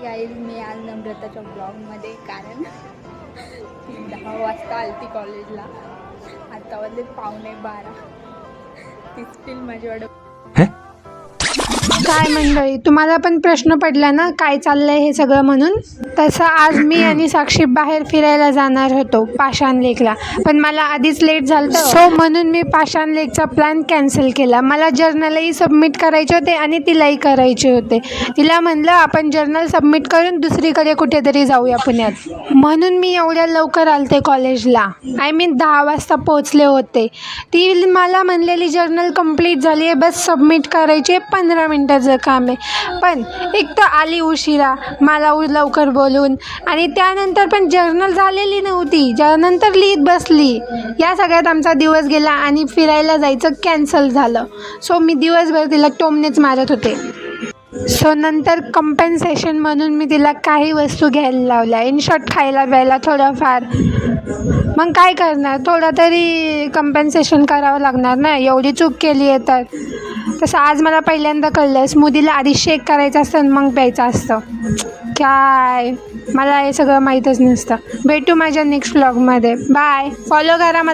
Guys मी आज नम्रताच्या ब्लॉगमध्ये, कारण ती 10 वाजता आली ती कॉलेजला. आता वाजले 11:15. ती स्टील माझी वाट. काय मंडळी, तुम्हाला पण प्रश्न पडला ना काय चाललंय हे सगळं म्हणून. तसं आज मी आणि साक्षी बाहेर फिरायला जाणार होतो पाषाण लेकला, पण मला आधीच लेट झालं सो म्हणून मी पाषाण लेकचा प्लॅन कॅन्सल केला. मला जर्नलही सबमिट करायचे होते आणि तिलाही करायचे होते. तिला म्हणलं आपण जर्नल सबमिट करून दुसरीकडे कुठेतरी जाऊया पुण्यात, म्हणून मी एवढ्या लवकर आलते कॉलेजला. आय मीन 10 वाजता पोचले होते. ती मला म्हणलेली जर्नल कंप्लीट झाली आहे, बस सबमिट करायचे 15 मिनटाचं काम आहे. पण एक तर आली उशिरा मला लवकर बोलून, आणि त्यानंतर पण जर्नल झालेली नव्हती, त्यानंतर लिहित बसली. या सगळ्यात आमचा दिवस गेला आणि फिरायला जायचं कॅन्सल झालं. सो मी दिवसभर तिला टोमनेच मारत होते. सो नंतर कंपेन्सेशन म्हणून मी तिला काही वस्तू घ्यायला लावल्या, इन शॉर्ट खायला प्यायला थोडंफार. मग काय करणार, थोडं तरी कंपेन्सेशन करावं लागणार ना, एवढी चूक केली आहे तर. तसं आज मला पहिल्यांदा कळलं स्मूदीला आधी शेक करायचं असतं मग प्यायचं असतं. काय मला हे सगळं माहीतच नसतं. भेटू माझ्या नेक्स्ट व्लॉगमध्ये. बाय. फॉलो करा मला.